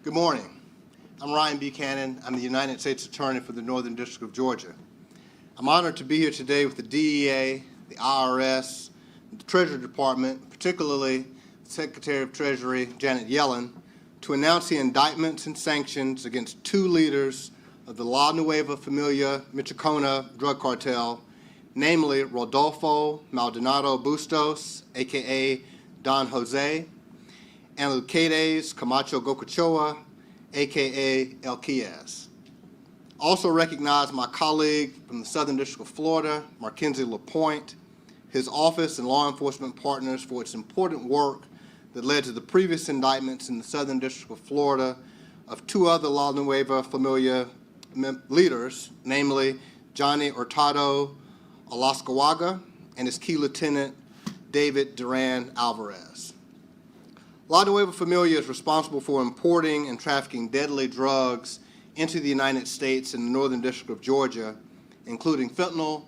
Good morning. I'm Ryan Buchanan. I'm the United States Attorney for the Northern District of Georgia. I'm honored to be here today with the DEA, the IRS, the Treasury Department, particularly Secretary of Treasury Janet Yellen, to announce the indictments and sanctions against two leaders of the La Nueva Familia Michoacana drug cartel, namely Rodolfo Maldonado Bustos, a.k.a. Don Jose, and Lucides Camacho Gocochoa, a.k.a. El Quiaz. Also recognize my colleague from the Southern District of Florida, Mackenzie LaPointe, his office and law enforcement partners for its important work that led to the previous indictments in the Southern District of Florida of two other La Nueva Familia leaders, namely Johnny Hurtado Alascawaga and his key lieutenant, David Duran Alvarez. La Nueva Familia is responsible for importing and trafficking deadly drugs into the United States in the Northern District of Georgia, including fentanyl,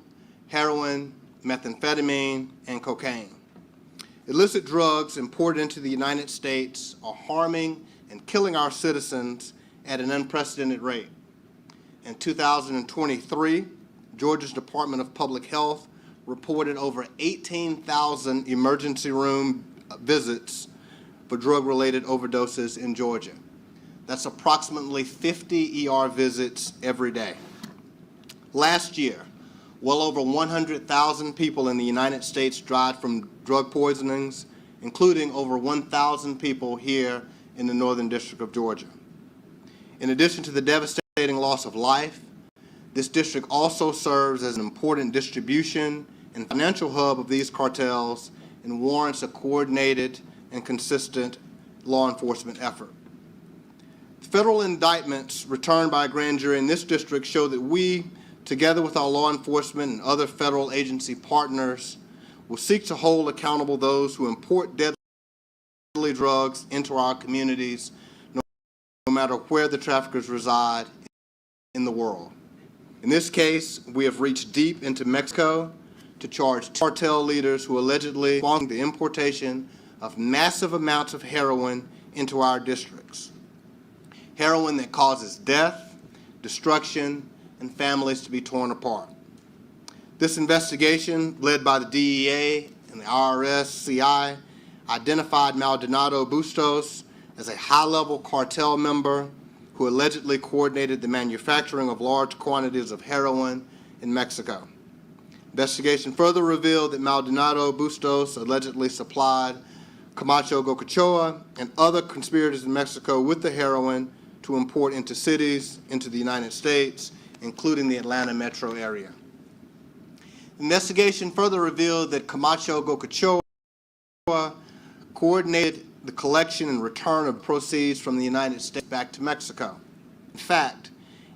heroin, methamphetamine, and cocaine. Illicit drugs imported into the United States are harming and killing our citizens at an unprecedented rate. In 2023, Georgia's Department of Public Health reported over 18,000 emergency room visits for drug-related overdoses in Georgia. That's approximately 50 ER visits every day. Last year, well over 100,000 people in the United States died from drug poisonings, including over 1,000 people here in the Northern District of Georgia. In addition to the devastating loss of life, this district also serves as an important distribution and financial hub of these cartels and warrants a coordinated and consistent law enforcement effort. Federal indictments returned by a grand jury in this district show that we, together with our law enforcement and other federal agency partners, will seek to hold accountable those who import deadly drugs into our communities, no matter where the traffickers reside in the world. In this case, we have reached deep into Mexico to charge cartel leaders who allegedly sponsored the importation of massive amounts of heroin into our districts. Heroin that causes death, destruction, and families to be torn apart. This investigation, led by the DEA and the IRS CI, identified Maldonado Bustos as a high-level cartel member who allegedly coordinated the manufacturing of large quantities of heroin in Mexico. Investigation further revealed that Maldonado Bustos allegedly supplied Camacho Gocochoa and other conspirators in Mexico with the heroin to import into cities, into the United States, including the Atlanta metro area. The investigation further revealed that Camacho Gocochoa coordinated the collection and return of proceeds from the United States back to Mexico. In fact,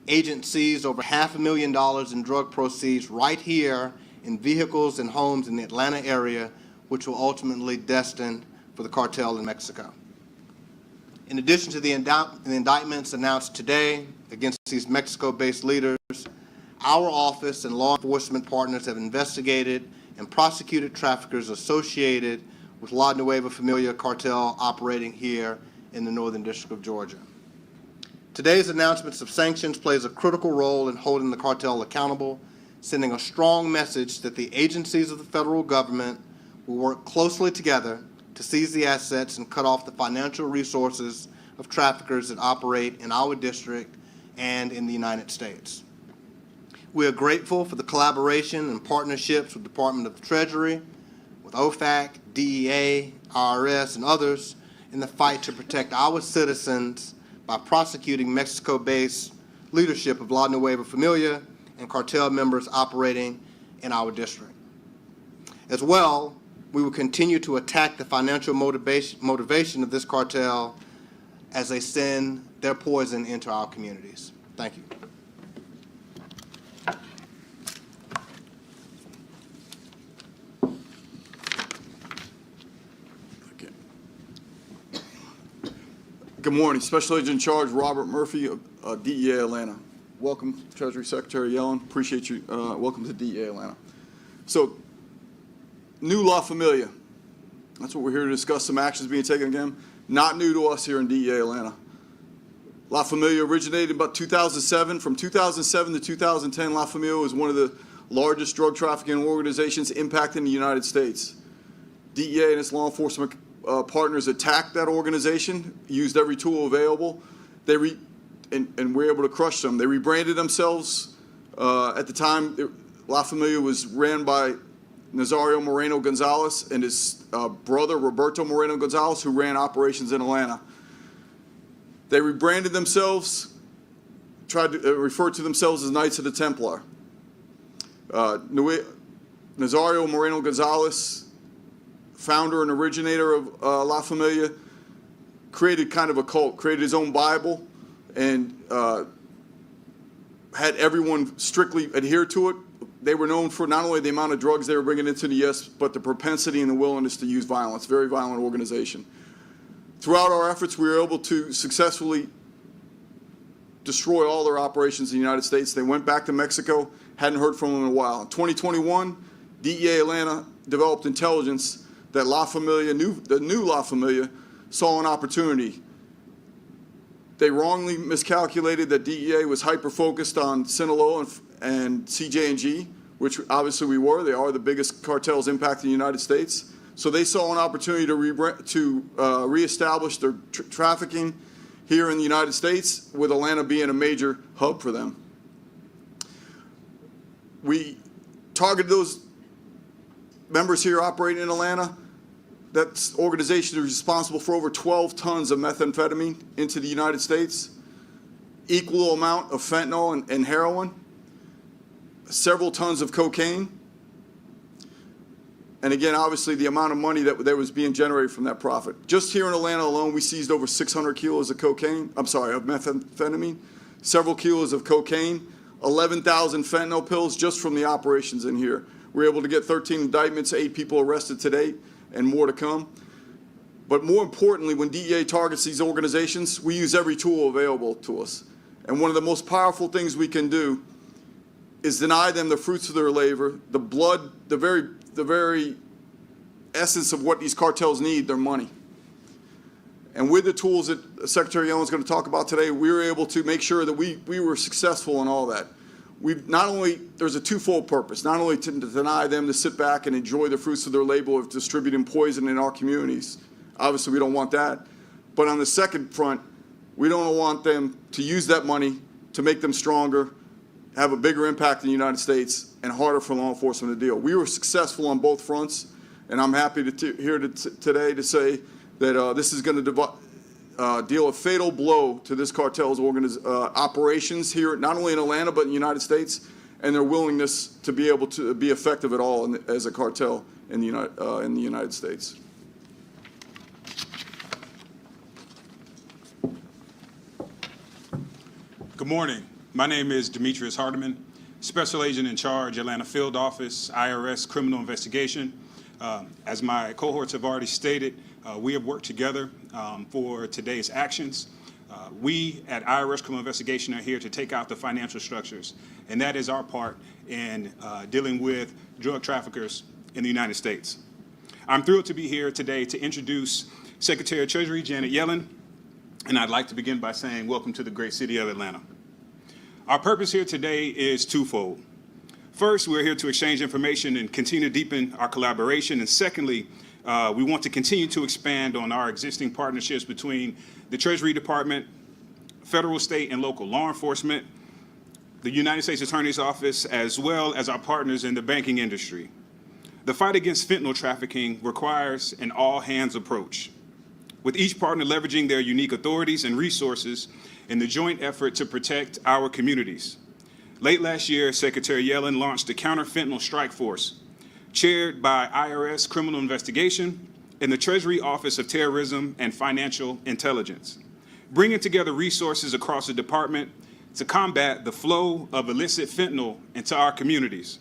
agents seized over $500,000 in drug proceeds right here in vehicles and homes in the Atlanta area, which were ultimately destined for the cartel in Mexico. In addition to the indictments announced today against these Mexico-based leaders, our office and law enforcement partners have investigated and prosecuted traffickers associated with La Nueva Familia cartel operating here in the Northern District of Georgia. Today's announcements of sanctions plays a critical role in holding the cartel accountable, sending a strong message that the agencies of the federal government will work closely together to seize the assets and cut off the financial resources of traffickers that operate in our district and in the United States. We are grateful for the collaboration and partnerships with the Department of the Treasury, with OFAC, DEA, IRS, and others in the fight to protect our citizens by prosecuting Mexico-based leadership of La Nueva Familia and cartel members operating in our district. As well, we will continue to attack the financial motivation of this cartel as they send their poison into our communities. Thank you. Good morning. Special Agent in Charge Robert Murphy of DEA Atlanta. Welcome, Treasury Secretary Yellen. Appreciate you. Welcome to DEA Atlanta. So, new La Familia. That's what we're here to discuss, some actions being taken again. Not new to us here in DEA Atlanta. La Familia originated in about 2007. From 2007 to 2010, La Familia was one of the largest drug trafficking organizations impacting the United States. DEA and its law enforcement partners attacked that organization, used every tool available, and were able to crush them. They rebranded themselves. At the time, La Familia was ran by Nazario Moreno Gonzalez and his brother, Roberto Moreno Gonzalez, who ran operations in Atlanta. They rebranded themselves, tried to refer to themselves as Knights of the Templar. Nazario Moreno Gonzalez, founder and originator of La Familia, created kind of a cult, created his own Bible, and had everyone strictly adhere to it. They were known for not only the amount of drugs they were bringing into the U.S., but the propensity and the willingness to use violence. Very violent organization. Throughout our efforts, we were able to successfully destroy all their operations in the United States. They went back to Mexico, hadn't heard from them in a while. In 2021, DEA Atlanta developed intelligence that La Familia, the new La Familia, saw an opportunity. They wrongly miscalculated that DEA was hyper-focused on Sinaloa and CJ&G, which obviously we were. They are the biggest cartels impacting the United States. So they saw an opportunity to reestablish their trafficking here in the United States, with Atlanta being a major hub for them. We targeted those members here operating in Atlanta. That organization is responsible for over 12 tons of methamphetamine into the United States, equal amount of fentanyl and heroin, several tons of cocaine, and again, obviously, the amount of money that was being generated from that profit. Just here in Atlanta alone, we seized over 600 kilos of of methamphetamine, several kilos of cocaine, 11,000 fentanyl pills just from the operations in here. We were able to get 13 indictments, 8 people arrested to date, and more to come. But more importantly, when DEA targets these organizations, we use every tool available to us. And one of the most powerful things we can do is deny them the fruits of their labor, the blood, the very essence of what these cartels need, their money. And with the tools that Secretary Yellen is going to talk about today, we were able to make sure that we were successful in all that. There's a twofold purpose, not only to deny them to sit back and enjoy the fruits of their labor of distributing poison in our communities. Obviously, we don't want that. But on the second front, we don't want them to use that money to make them stronger, have a bigger impact in the United States, and harder for law enforcement to deal. We were successful on both fronts, and I'm happy today to say that this is going to deal a fatal blow to this cartel's operations here, not only in Atlanta, but in the United States, and their willingness to be able to be effective at all as a cartel in the United States. Good morning. My name is Demetrius Hardiman, Special Agent in Charge, Atlanta Field Office, IRS Criminal Investigation. As my cohorts have already stated, we have worked together for today's actions. We at IRS Criminal Investigation are here to take out the financial structures, and that is our part in dealing with drug traffickers in the United States. I'm thrilled to be here today to introduce Secretary of Treasury Janet Yellen, and I'd like to begin by saying welcome to the great city of Atlanta. Our purpose here today is twofold. First, we're here to exchange information and continue to deepen our collaboration. And secondly, we want to continue to expand on our existing partnerships between the Treasury Department, federal, state, and local law enforcement, the United States Attorney's Office, as well as our partners in the banking industry. The fight against fentanyl trafficking requires an all-hands approach, with each partner leveraging their unique authorities and resources in the joint effort to protect our communities. Late last year, Secretary Yellen launched the Counter Fentanyl Strike Force, chaired by IRS Criminal Investigation and the Treasury Office of Terrorism and Financial Intelligence, bringing together resources across the department to combat the flow of illicit fentanyl into our communities.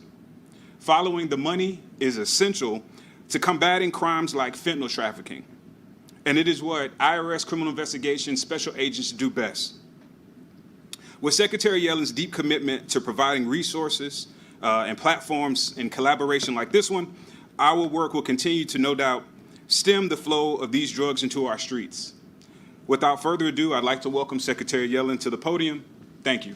Following the money is essential to combating crimes like fentanyl trafficking, and it is what IRS Criminal Investigation special agents do best. With Secretary Yellen's deep commitment to providing resources and platforms in collaboration like this one, our work will continue to, no doubt, stem the flow of these drugs into our streets. Without further ado, I'd like to welcome Secretary Yellen to the podium. Thank you.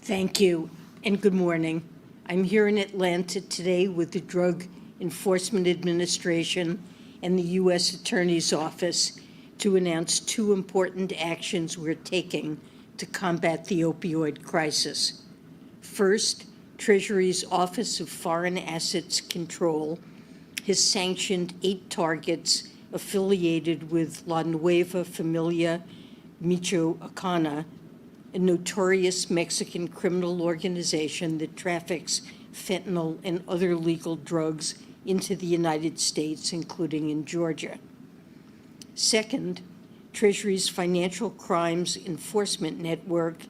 Thank you, and good morning. I'm here in Atlanta today with the Drug Enforcement Administration and the U.S. Attorney's Office to announce two important actions we're taking to combat the opioid crisis. First, Treasury's Office of Foreign Assets Control has sanctioned 8 targets affiliated with La Nueva Familia Michoacana, a notorious Mexican criminal organization that traffics fentanyl and other legal drugs into the United States, including in Georgia. Second, Treasury's Financial Crimes Enforcement Network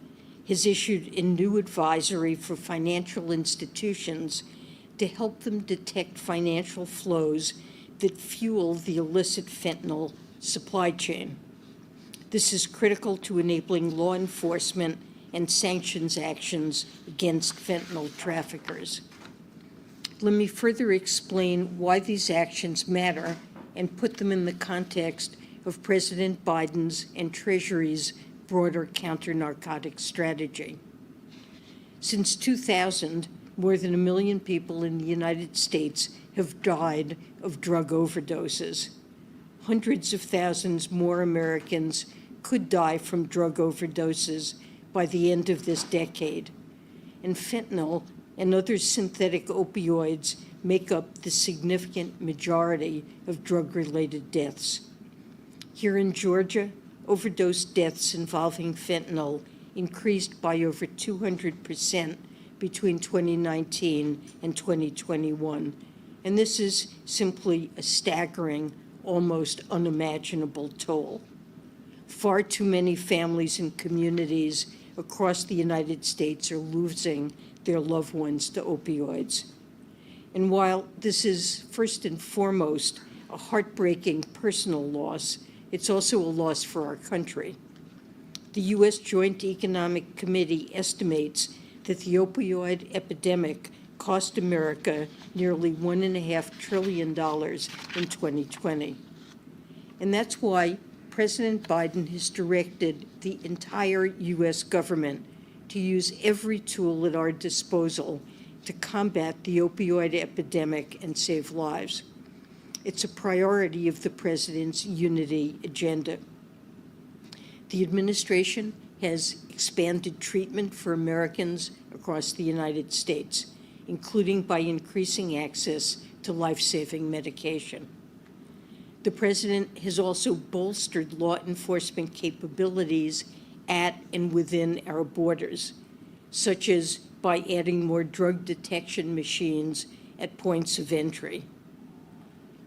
has issued a new advisory for financial institutions to help them detect financial flows that fuel the illicit fentanyl supply chain. This is critical to enabling law enforcement and sanctions actions against fentanyl traffickers. Let me further explain why these actions matter and put them in the context of President Biden's and Treasury's broader counter-narcotics strategy. Since 2000, more than 1 million people in the United States have died of drug overdoses. Hundreds of thousands more Americans could die from drug overdoses by the end of this decade. And fentanyl and other synthetic opioids make up the significant majority of drug-related deaths. Here in Georgia, overdose deaths involving fentanyl increased by over 200% between 2019 and 2021. And this is simply a staggering, almost unimaginable toll. Far too many families and communities across the United States are losing their loved ones to opioids. And while this is first and foremost a heartbreaking personal loss, it's also a loss for our country. The U.S. Joint Economic Committee estimates that the opioid epidemic cost America nearly $1.5 trillion in 2020. And that's why President Biden has directed the entire U.S. government to use every tool at our disposal to combat the opioid epidemic and save lives. It's a priority of the President's unity agenda. The administration has expanded treatment for Americans across the United States, including by increasing access to life-saving medication. The President has also bolstered law enforcement capabilities at and within our borders, such as by adding more drug detection machines at points of entry.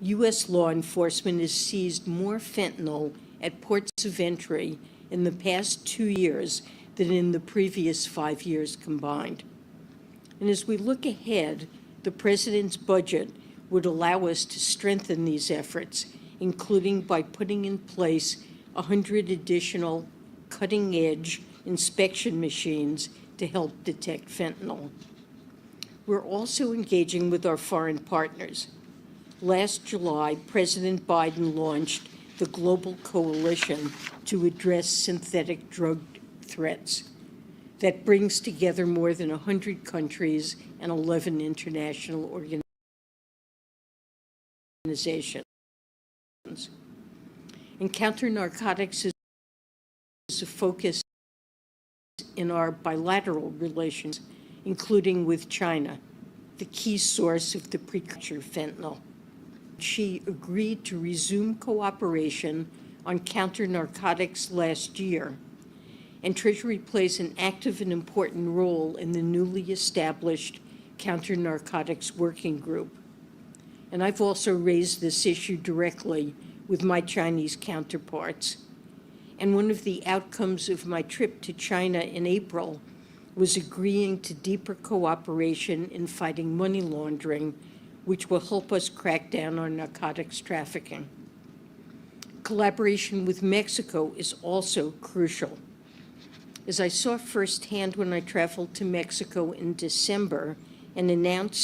U.S. law enforcement has seized more fentanyl at ports of entry in the past 2 years than in the previous 5 years combined. And as we look ahead, the President's budget would allow us to strengthen these efforts, including by putting in place 100 additional cutting-edge inspection machines to help detect fentanyl. We're also engaging with our foreign partners. Last July, President Biden launched the Global Coalition to Address Synthetic Drug Threats that brings together more than 100 countries and 11 international organizations. And counter-narcotics is a focus in our bilateral relations, including with China, the key source of the precursor fentanyl. She agreed to resume cooperation on counter-narcotics last year, and Treasury plays an active and important role in the newly established Counter-Narcotics Working Group. And I've also raised this issue directly with my Chinese counterparts. And one of the outcomes of my trip to China in April was agreeing to deeper cooperation in fighting money laundering, which will help us crack down on narcotics trafficking. Collaboration with Mexico is also crucial. As I saw firsthand when I traveled to Mexico in December and announced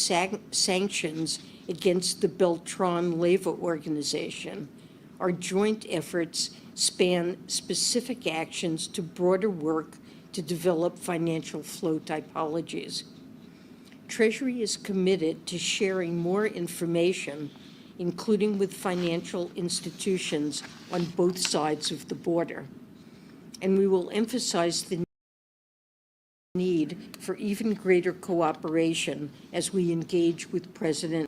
sanctions against the Beltran-Leyva organization. Our joint efforts span specific actions to broader work to develop financial flow typologies. Treasury is committed to sharing more information, including with financial institutions on both sides of the border. And we will emphasize the need for even greater cooperation as we engage with President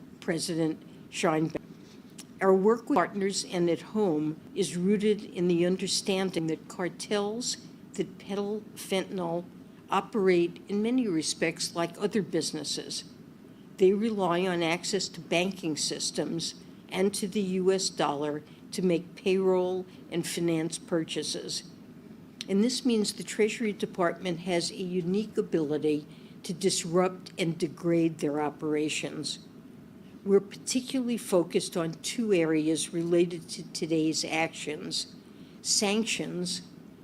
Sheinbaum. Our work with partners and at home is rooted in the understanding that cartels that peddle fentanyl operate in many respects like other businesses. They rely on access to banking systems and to the U.S. dollar to make payroll and finance purchases. And this means the Treasury Department has a unique ability to disrupt and degrade their operations. We're particularly focused on two areas related to today's actions: sanctions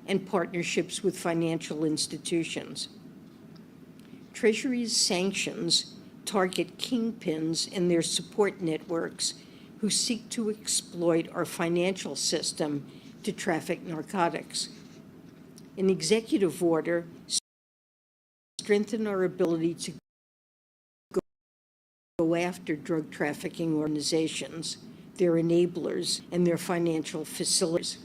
and partnerships with financial institutions. Treasury's sanctions target kingpins and their support networks who seek to exploit our financial system to traffic narcotics. An executive order strengthened our ability to go after drug trafficking organizations, their enablers, and their financial facilitators.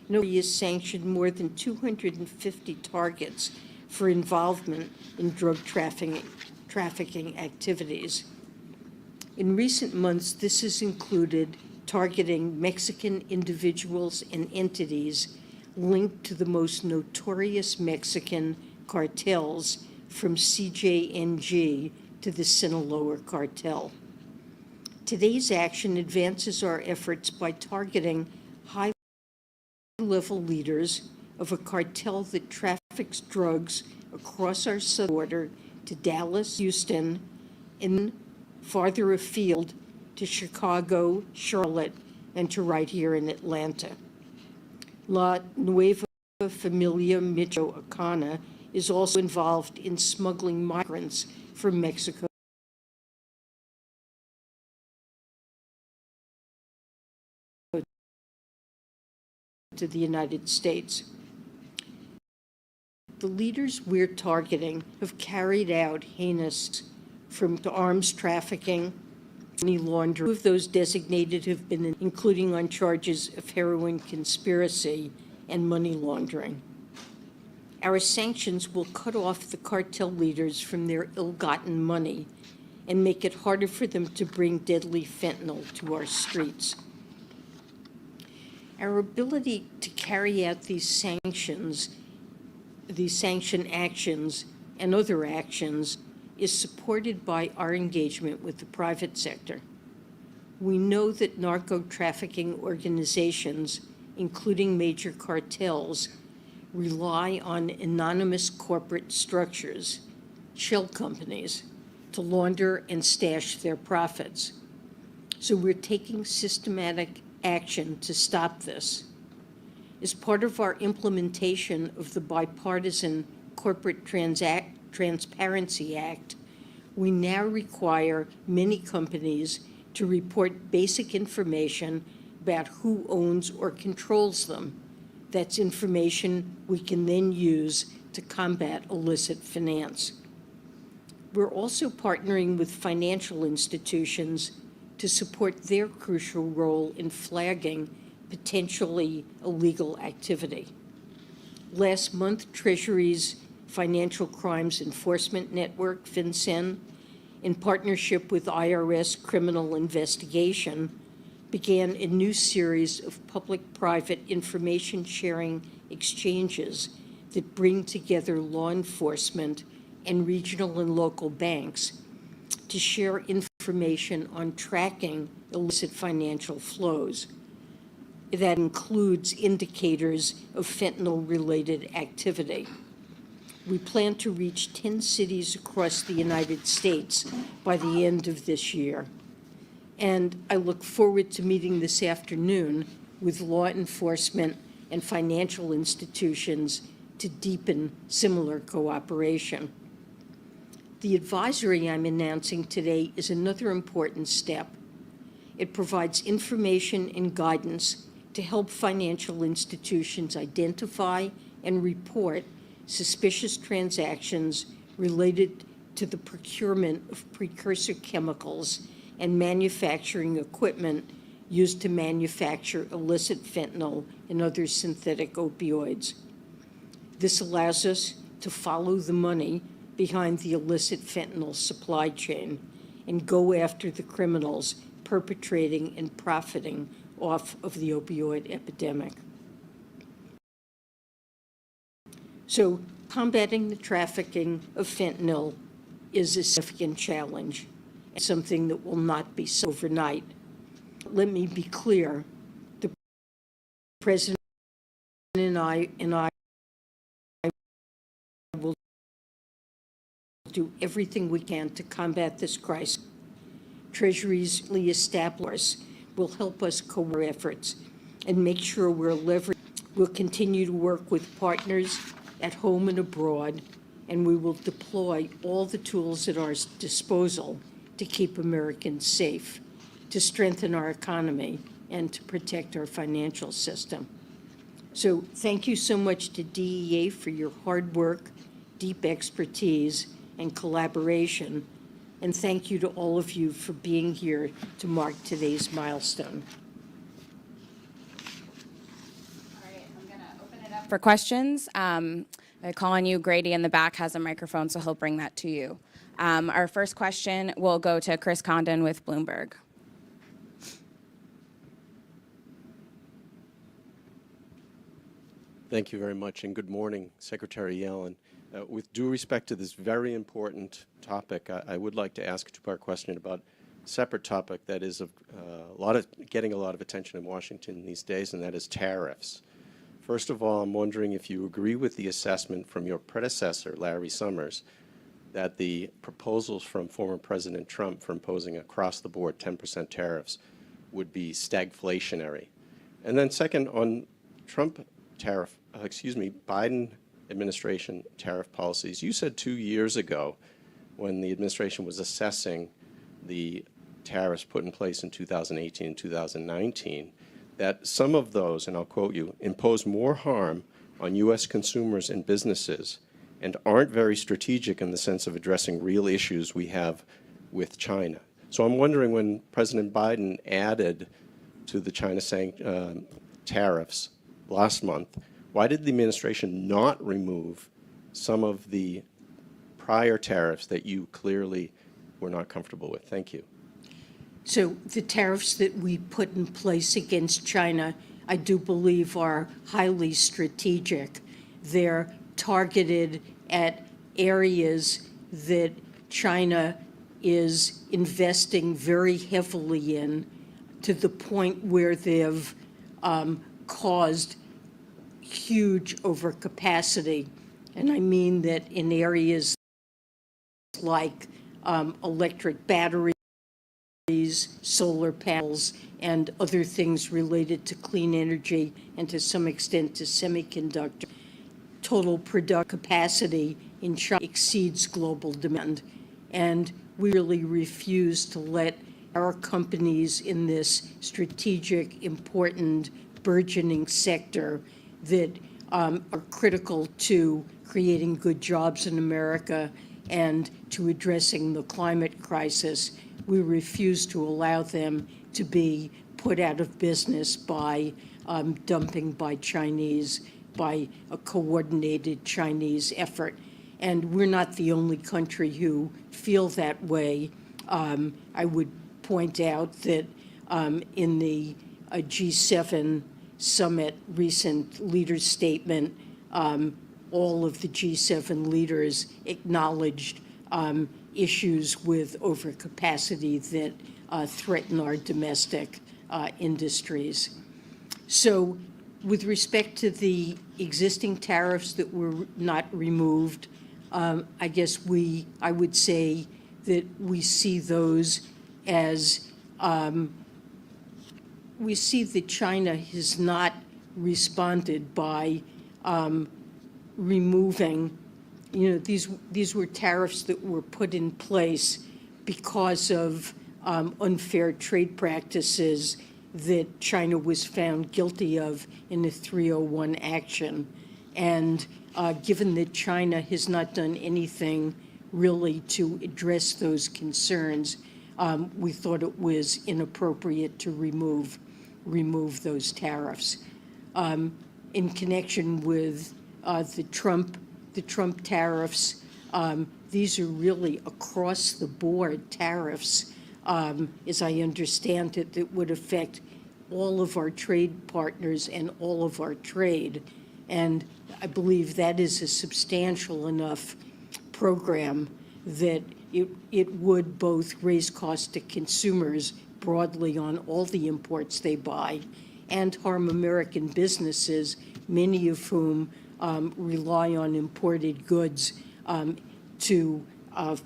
Treasury has sanctioned more than 250 targets for involvement in drug trafficking activities. In recent months, this has included targeting Mexican individuals and entities linked to the most notorious Mexican cartels, from CJNG to the Sinaloa cartel. Today's action advances our efforts by targeting high-level leaders of a cartel that traffics drugs across our southern border to Dallas, Houston, and farther afield to Chicago, Charlotte, and to right here in Atlanta. La Nueva Familia Michoacana is also involved in smuggling migrants from Mexico to the United States. The leaders we're targeting have carried out heinous from arms trafficking, money laundering. Two of those designated have been including on charges of heroin conspiracy and money laundering. Our sanctions will cut off the cartel leaders from their ill-gotten money and make it harder for them to bring deadly fentanyl to our streets. Our ability to carry out these sanction actions and other actions is supported by our engagement with the private sector. We know that narco-trafficking organizations, including major cartels, rely on anonymous corporate structures, shell companies, to launder and stash their profits. So we're taking systematic action to stop this. As part of our implementation of the bipartisan Corporate Transparency Act, we now require many companies to report basic information about who owns or controls them. That's information we can then use to combat illicit finance. We're also partnering with financial institutions to support their crucial role in flagging potentially illegal activity. Last month, Treasury's Financial Crimes Enforcement Network, FinCEN, in partnership with IRS Criminal Investigation, began a new series of public-private information sharing exchanges that bring together law enforcement and regional and local banks to share information on tracking illicit financial flows. That includes indicators of fentanyl-related activity. We plan to reach 10 cities across the United States by the end of this year. And I look forward to meeting this afternoon with law enforcement and financial institutions to deepen similar cooperation. The advisory I'm announcing today is another important step. It provides information and guidance to help financial institutions identify and report suspicious transactions related to the procurement of precursor chemicals and manufacturing equipment used to manufacture illicit fentanyl and other synthetic opioids. This allows us to follow the money behind the illicit fentanyl supply chain and go after the criminals perpetrating and profiting off of the opioid epidemic. So combating the trafficking of fentanyl is a significant challenge, and something that will not be solved overnight. Let me be clear, the President and I will do everything we can to combat this crisis. Treasury's established will help us coordinate efforts and make sure we're leveraging. We'll continue to work with partners at home and abroad, and we will deploy all the tools at our disposal to keep Americans safe, to strengthen our economy, and to protect our financial system. So thank you so much to DEA for your hard work, deep expertise, and collaboration. And thank you to all of you for being here to mark today's milestone. All right, I'm going to open it up for questions. I call on you. Grady in the back has a microphone, so he'll bring that to you. Our first question will go to Chris Condon with Bloomberg. Thank you very much, and good morning, Secretary Yellen. With due respect to this very important topic, I would like to ask a two-part question about a separate topic that is getting a lot of attention in Washington these days, and that is tariffs. First of all, I'm wondering if you agree with the assessment from your predecessor, Larry Summers, that the proposals from former President Trump for imposing across-the-board 10% tariffs would be stagflationary. And then second, on Biden administration tariff policies, you said 2 years ago, when the administration was assessing the tariffs put in place in 2018 and 2019, that some of those, and I'll quote you, impose more harm on U.S. consumers and businesses and aren't very strategic in the sense of addressing real issues we have with China. So I'm wondering, when President Biden added to the China tariffs last month, why did the administration not remove some of the prior tariffs that you clearly were not comfortable with? Thank you. So the tariffs that we put in place against China, I do believe, are highly strategic. They're targeted at areas that China is investing very heavily in, to the point where they've caused huge overcapacity. And I mean that in areas like electric batteries, solar panels, and other things related to clean energy, and to some extent to semiconductor. Total production capacity in China exceeds global demand, and we really refuse to let our companies in this strategic, important, burgeoning sector that are critical to creating good jobs in America and to addressing the climate crisis. We refuse to allow them to be put out of business by dumping by a coordinated Chinese effort. And we're not the only country who feel that way. I would point out that in the G7 summit recent leaders' statement, all of the G7 leaders acknowledged issues with overcapacity that threaten our domestic industries. So with respect to the existing tariffs that were not removed, I guess I would say that we see those as, we see that China has not responded by removing these were tariffs that were put in place because of unfair trade practices that China was found guilty of in a 301 action. And given that China has not done anything really to address those concerns, we thought it was inappropriate to remove those tariffs. In connection with the Trump tariffs, these are really across the board tariffs, as I understand it, that would affect all of our trade partners and all of our trade. And I believe that is a substantial enough program that it would both raise costs to consumers broadly on all the imports they buy and harm American businesses, many of whom rely on imported goods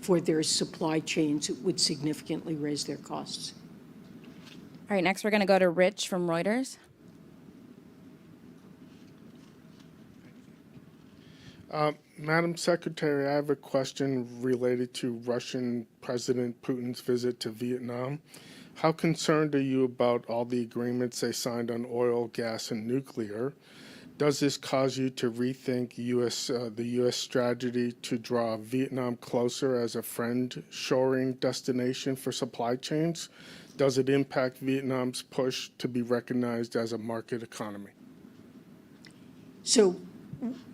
for their supply chains. It would significantly raise their costs. All right, next we're going to go to Rich from Reuters. Madam Secretary, I have a question related to Russian President Putin's visit to Vietnam. How concerned are you about all the agreements they signed on oil, gas, and nuclear? Does this cause you to rethink the U.S. strategy to draw Vietnam closer as a friend-shoring destination for supply chains? Does it impact Vietnam's push to be recognized as a market economy? So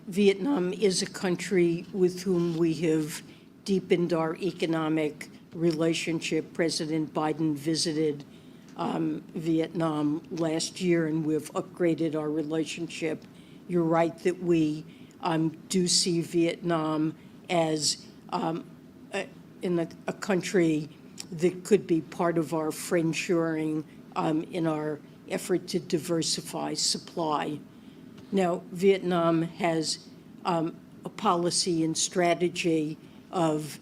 Vietnam is a country with whom we have deepened our economic relationship. President Biden visited Vietnam last year, and we've upgraded our relationship. You're right that we do see Vietnam as in a country that could be part of our friend-shoring in our effort to diversify supply. Now, Vietnam has a policy and strategy of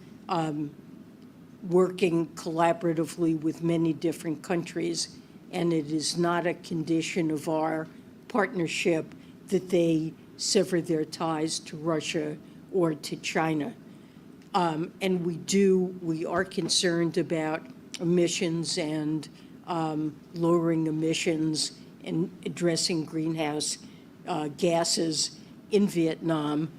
working collaboratively with many different countries, and it is not a condition of our partnership that they sever their ties to Russia or to China. And we are concerned about emissions and lowering emissions and addressing greenhouse gases in Vietnam.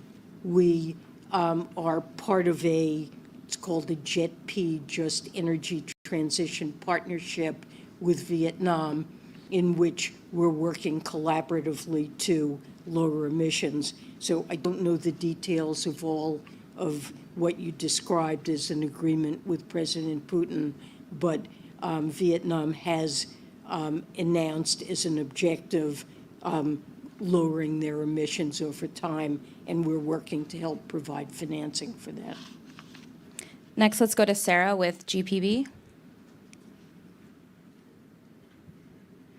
We are part of it's called a JETP, Just Energy Transition Partnership with Vietnam, in which we're working collaboratively to lower emissions. So I don't know the details of all of what you described as an agreement with President Putin, but Vietnam has announced as an objective lowering their emissions over time, and we're working to help provide financing for that. Next, let's go to Sarah with GPB.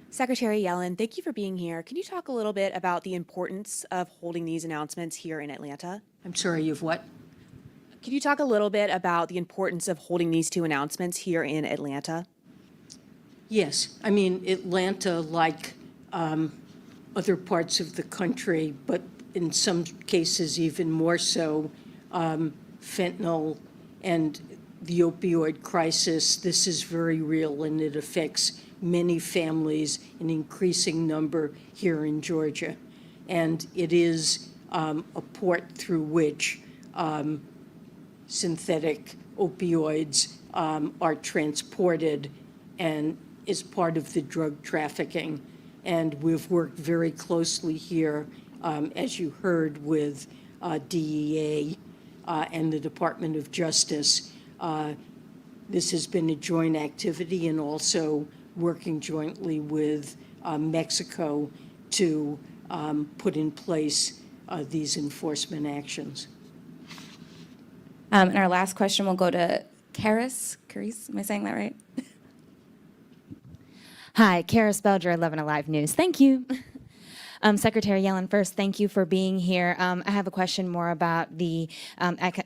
Secretary Yellen, thank you for being here. Can you talk a little bit about the importance of holding these announcements here in Atlanta? I'm sorry, you've what? Can you talk a little bit about the importance of holding these two announcements here in Atlanta? Yes. I mean, Atlanta, like other parts of the country, but in some cases even more so, fentanyl and the opioid crisis, this is very real, and it affects many families, an increasing number here in Georgia. And it is a port through which synthetic opioids are transported and is part of the drug trafficking. And we've worked very closely here, as you heard, with DEA and the Department of Justice. This has been a joint activity, and also working jointly with Mexico to put in place these enforcement actions. And our last question will go to Karis. Am I saying that right? Hi, Kara Spelger, 11 Alive News. Thank you. Secretary Yellen, first, thank you for being here. I have a question more about the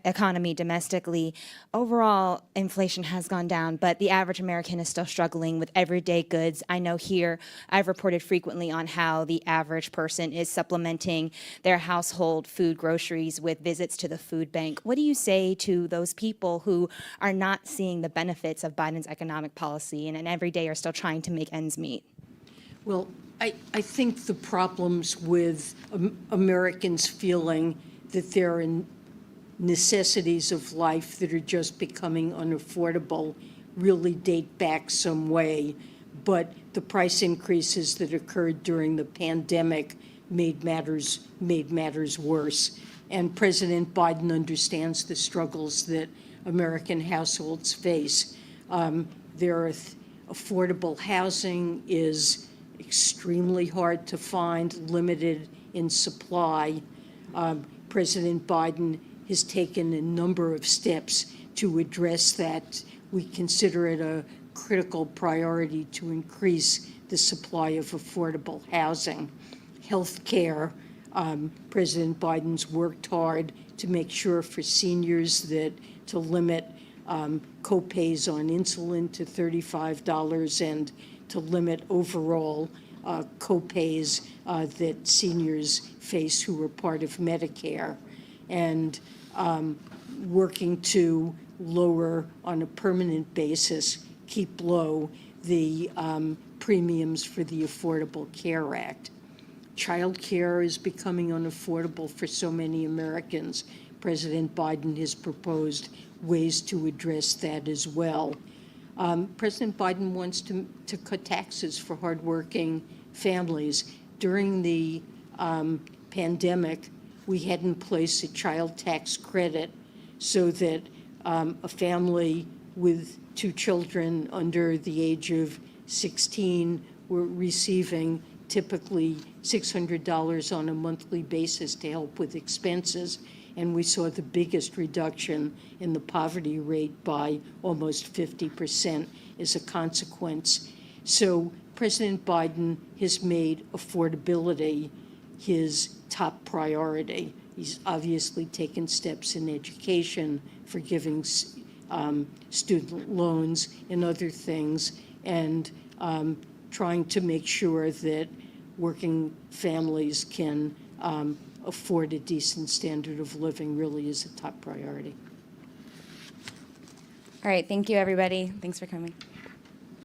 economy domestically. Overall, inflation has gone down, but the average American is still struggling with everyday goods. I know here I've reported frequently on how the average person is supplementing their household food groceries with visits to the food bank. What do you say to those people who are not seeing the benefits of Biden's economic policy and every day are still trying to make ends meet? Well, I think the problems with Americans feeling that there are necessities of life that are just becoming unaffordable really date back some way. But the price increases that occurred during the pandemic made matters worse. And President Biden understands the struggles that American households face. Affordable housing is extremely hard to find, limited in supply. President Biden has taken a number of steps to address that. We consider it a critical priority to increase the supply of affordable housing. Health care, President Biden's worked hard to make sure for seniors to limit co-pays on insulin to $35 and to limit overall co-pays that seniors face who are part of Medicare, and working to lower on a permanent basis, keep low the premiums for the Affordable Care Act. Child care is becoming unaffordable for so many Americans. President Biden has proposed ways to address that as well. President Biden wants to cut taxes for hardworking families. During the pandemic, we had in place a child tax credit so that a family with 2 children under the age of 16 were receiving typically $600 on a monthly basis to help with expenses. And we saw the biggest reduction in the poverty rate by almost 50% as a consequence. So President Biden has made affordability his top priority. He's obviously taken steps in education, forgiving student loans and other things, and trying to make sure that working families can afford a decent standard of living really is a top priority. All right, thank you, everybody. Thanks for coming.